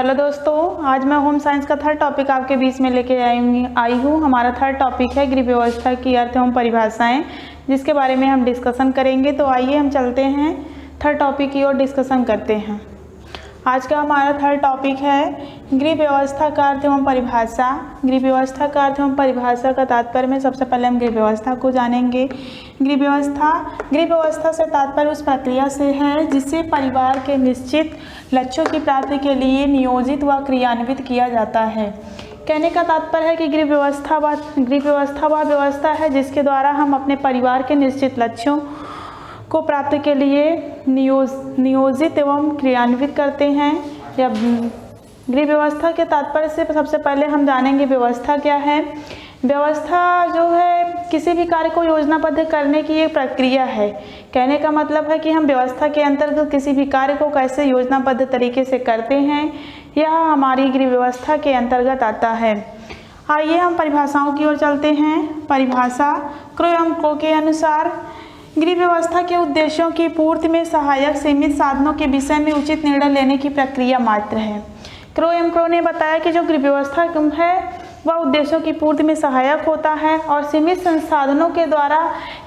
Hello दोस्तों, आज मैं होम साइंस का थर्ड टॉपिक आपके बीच में लेके आई हूँ। हमारा थर्ड टॉपिक है गृह व्यवस्था की अर्थ एवं परिभाषाएं, जिसके बारे में हम डिस्कशन करेंगे। तो आइए हम चलते हैं थर्ड टॉपिक की ओर डिस्कशन करते हैं। आज का हमारा थर्ड टॉपिक है गृह व्यवस्था का अर्थ एवं परिभाषा। गृह व्यवस्था का अर्थ एवं परिभाषा का तात्पर्य में सबसे पहले हम गृह व्यवस्था को जानेंगे। गृह व्यवस्था से तात्पर्य उस प्रक्रिया से है जिससे परिवार के निश्चित लक्ष्यों की प्राप्ति के लिए नियोजित व क्रियान्वित किया जाता है। कहने का तात्पर्य है कि गृह व्यवस्था वह व्यवस्था है जिसके द्वारा हम अपने परिवार के निश्चित लक्ष्यों को प्राप्ति के लिए नियोजित एवं क्रियान्वित करते हैं। या गृह व्यवस्था के तात्पर्य से सबसे पहले हम जानेंगे व्यवस्था क्या है। व्यवस्था जो है किसी भी कार्य को योजनाबद्ध करने की एक प्रक्रिया है। कहने का मतलब है कि हम व्यवस्था के अंतर्गत किसी भी कार्य को कैसे योजनाबद्ध तरीके से करते हैं, यह हमारी गृह व्यवस्था के अंतर्गत आता है। आइए हम परिभाषाओं की ओर चलते हैं। परिभाषा क्रो एवं को के अनुसार गृह व्यवस्था के उद्देश्यों की पूर्ति में सहायक सीमित साधनों के विषय में उचित निर्णय लेने की प्रक्रिया मात्र है। क्रो ने बताया कि जो गृह व्यवस्था है वह उद्देश्यों की पूर्ति में सहायक होता है और सीमित संसाधनों के द्वारा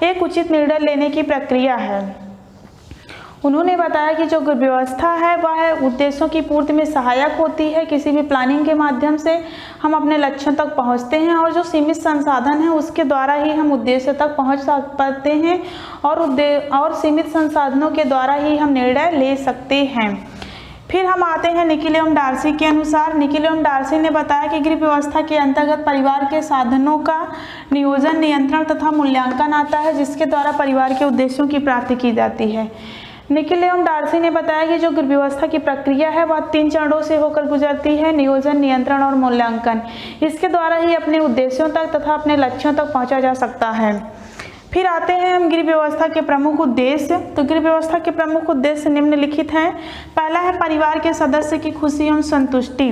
एक उचित निर्णय लेने की प्रक्रिया है। उन्होंने बताया कि जो गृह व्यवस्था है वह उद्देश्यों की पूर्ति में सहायक होती है। किसी भी प्लानिंग के माध्यम से हम अपने लक्ष्यों तक पहुंचते हैं और जो सीमित संसाधन है उसके द्वारा ही हम उद्देश्य तक पहुंच पाते हैं और सीमित संसाधनों के द्वारा ही हम निर्णय ले सकते हैं। फिर हम आते हैं निकिल एवं डार्सी के अनुसार। निकिल एवं डार्सी ने बताया कि गृह व्यवस्था के अंतर्गत परिवार के साधनों का नियोजन, नियंत्रण तथा मूल्यांकन आता है, जिसके द्वारा परिवार के उद्देश्यों की प्राप्ति की जाती है। निकिल एवं डार्सी ने बताया कि जो गृह व्यवस्था की प्रक्रिया है वह 3 चरणों से होकर गुजरती है: नियोजन, नियंत्रण और मूल्यांकन। इसके द्वारा ही अपने उद्देश्यों तक तथा अपने लक्ष्यों तक पहुंचा जा सकता है। फिर आते हैं हम गृह व्यवस्था के प्रमुख उद्देश्य। तो गृह व्यवस्था के प्रमुख उद्देश्य निम्नलिखित हैं। पहला है परिवार के सदस्य की खुशी एवं संतुष्टि।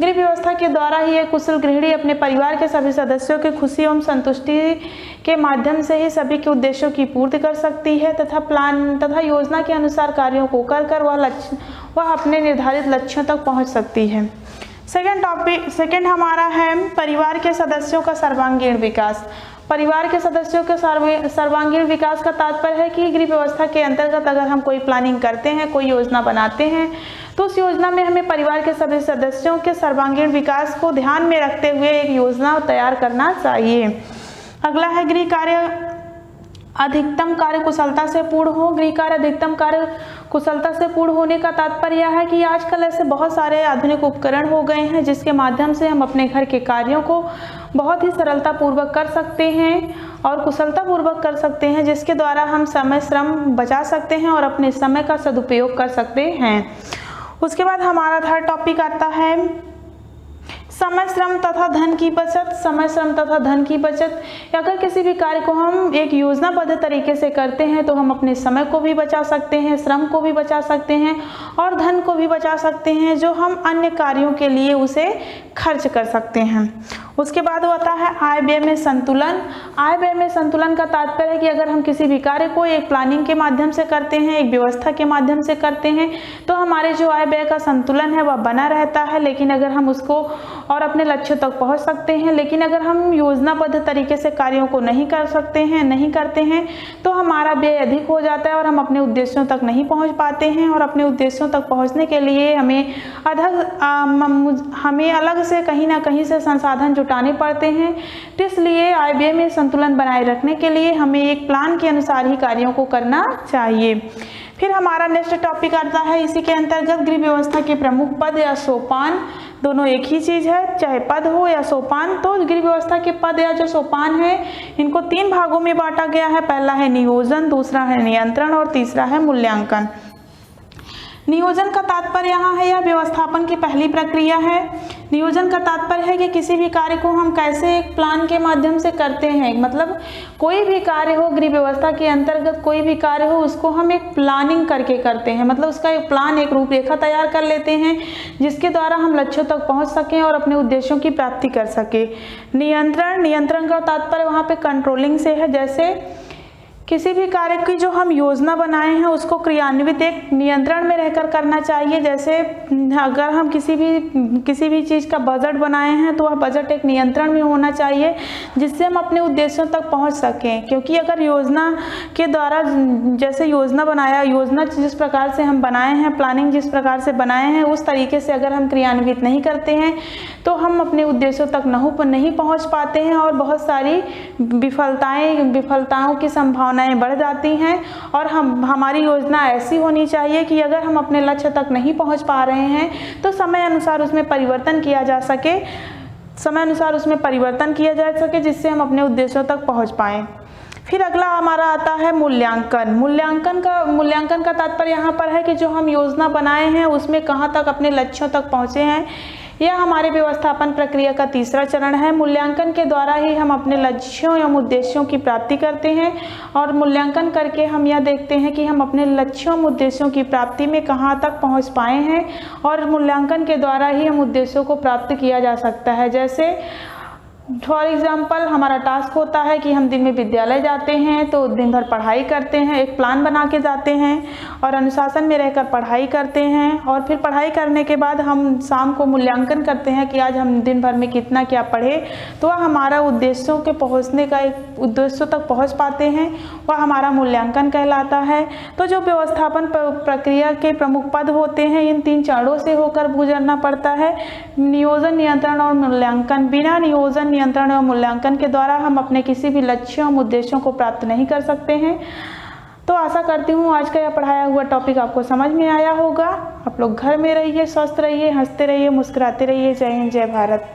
गृह व्यवस्था के द्वारा ही एक कुशल गृहिणी अपने परिवार के सभी सदस्यों की खुशी एवं संतुष्टि के माध्यम से ही सभी के उद्देश्यों की पूर्ति कर सकती है तथा योजना के अनुसार कार्यों को कर वह अपने निर्धारित लक्ष्यों तक पहुंच सकती है। सेकेंड हमारा है परिवार के सदस्यों का सर्वांगीण विकास। परिवार के सदस्यों के सर्वांगीण विकास का तात्पर्य है कि गृह व्यवस्था के अंतर्गत अगर हम कोई प्लानिंग करते हैं, कोई योजना बनाते हैं, तो उस योजना में हमें परिवार के सभी सदस्यों के सर्वांगीण विकास को ध्यान में रखते हुए एक योजना तैयार करना चाहिए। अगला है गृह कार्य अधिकतम कार्य कुशलता से पूर्ण हो। गृह कार्य अधिकतम कार्य कुशलता से पूर्ण होने का तात्पर्य यह है कि आजकल ऐसे बहुत सारे आधुनिक उपकरण हो गए हैं जिसके माध्यम से हम अपने घर के कार्यों को बहुत ही सरलता पूर्वक कर सकते हैं और कुशलता पूर्वक कर सकते हैं, जिसके द्वारा हम समय श्रम बचा सकते हैं और अपने समय का सदुपयोग कर सकते हैं। उसके बाद हमारा थर्ड टॉपिक आता है समय श्रम तथा धन की बचत। समय श्रम तथा धन की बचत। अगर किसी भी कार्य को हम एक योजनाबद्ध तरीके से करते हैं तो हम अपने समय को भी बचा सकते हैं, श्रम को भी बचा सकते हैं और धन को भी बचा सकते हैं, जो हम अन्य कार्यों के लिए उसे खर्च कर सकते हैं। उसके बाद होता है आय व्यय में संतुलन। आय व्यय में संतुलन का तात्पर्य है कि अगर हम किसी भी कार्य को एक प्लानिंग के माध्यम से करते हैं, एक व्यवस्था के माध्यम से करते हैं, तो हमारे जो आय व्यय का संतुलन है वह बना रहता है। लेकिन अगर हम उसको और अपने लक्ष्य तक पहुंच सकते हैं, लेकिन अगर हम योजनाबद्ध तरीके से कार्यों को नहीं करते हैं तो हमारा व्यय अधिक हो जाता है और हम अपने उद्देश्यों तक नहीं पहुंच पाते हैं। और अपने उद्देश्यों तक पहुंचने के लिए हमें अलग से कहीं ना कहीं से संसाधन जुटाने पड़ते हैं। तो इसलिए आय व्यय में संतुलन बनाए रखने के लिए हमें एक प्लान के अनुसार ही कार्यों को करना चाहिए। फिर हमारा नेक्स्ट टॉपिक आता है इसी के अंतर्गत गृह व्यवस्था के प्रमुख पद या सोपान। दोनों एक ही चीज है, चाहे पद हो या सोपान। तो गृह व्यवस्था के पद या जो सोपान है इनको 3 भागों में बांटा गया है। पहला है नियोजन, दूसरा है नियंत्रण और तीसरा है मूल्यांकन। नियोजन का तात्पर्य यहाँ है यह व्यवस्थापन की पहली प्रक्रिया है। नियोजन का तात्पर्य है कि किसी भी कार्य को हम कैसे एक प्लान के माध्यम से करते हैं। मतलब कोई भी कार्य हो, गृह व्यवस्था के अंतर्गत कोई भी कार्य हो, उसको हम एक प्लानिंग करके करते हैं। मतलब उसका एक प्लान, एक रूपरेखा तैयार कर लेते हैं जिसके द्वारा हम लक्ष्यों तक पहुंच सकें और अपने उद्देश्यों की प्राप्ति कर सके। नियंत्रण का तात्पर्य वहाँ पे कंट्रोलिंग से है। जैसे किसी भी कार्य की जो हम योजना बनाए हैं उसको क्रियान्वित एक नियंत्रण में रहकर करना चाहिए। जैसे अगर हम किसी भी चीज़ का बजट बनाए हैं तो वह बजट एक नियंत्रण में होना चाहिए जिससे हम अपने उद्देश्यों तक पहुंच सकें। क्योंकि अगर योजना के द्वारा जैसे योजना जिस प्रकार से हम बनाए हैं, प्लानिंग जिस प्रकार से बनाए हैं, उस तरीके से अगर हम क्रियान्वित नहीं करते हैं तो हम अपने उद्देश्यों तक नहीं पहुँच पाते हैं और बहुत सारी विफलताओं की संभावनाएं बढ़ जाती हैं। और हमारी योजना ऐसी होनी चाहिए कि अगर हम अपने लक्ष्य तक नहीं पहुंच पा रहे हैं तो समय अनुसार उसमें परिवर्तन किया जा सके जिससे हम अपने उद्देश्यों तक पहुंच पाएं। फिर अगला हमारा आता है मूल्यांकन। मूल्यांकन का तात्पर्य यहाँ पर है कि जो हम योजना बनाए हैं उसमें कहाँ तक अपने लक्ष्यों तक पहुँचे हैं। यह हमारे व्यवस्थापन प्रक्रिया का तीसरा चरण है। मूल्यांकन के द्वारा ही हम अपने लक्ष्यों एवं उद्देश्यों की प्राप्ति करते हैं और मूल्यांकन करके हम यह देखते हैं कि हम अपने लक्ष्यों एवं उद्देश्यों की प्राप्ति में कहाँ तक पहुँच पाए हैं और मूल्यांकन के द्वारा ही हम उद्देश्यों को प्राप्त किया जा सकता है। जैसे फॉर एग्जाम्पल हमारा टास्क होता है कि हम दिन में विद्यालय जाते हैं तो दिन भर पढ़ाई करते हैं, एक प्लान बना के जाते हैं और अनुशासन में रहकर पढ़ाई करते हैं और फिर पढ़ाई करने के बाद हम शाम को मूल्यांकन करते हैं कि आज हम दिन भर में कितना क्या पढ़े। तो वह हमारा उद्देश्यों के पहुँचने का एक उद्देश्यों तक पहुँच पाते हैं, वह हमारा मूल्यांकन कहलाता है। तो जो व्यवस्थापन प्रक्रिया के प्रमुख पद होते हैं इन 3 चरणों से होकर गुजरना पड़ता है। नियोजन, नियंत्रण और मूल्यांकन। बिना नियोजन, नियंत्रण और मूल्यांकन के द्वारा हम अपने किसी भी लक्ष्यों एवं उद्देश्यों को प्राप्त नहीं कर सकते हैं। तो आशा करती हूँ आज का यह पढ़ाया हुआ टॉपिक आपको समझ में आया होगा। आप लोग घर में रहिए, स्वस्थ रहिए, हंसते रहिए, मुस्कुराते रहिए। जय हिंद, जय भारत।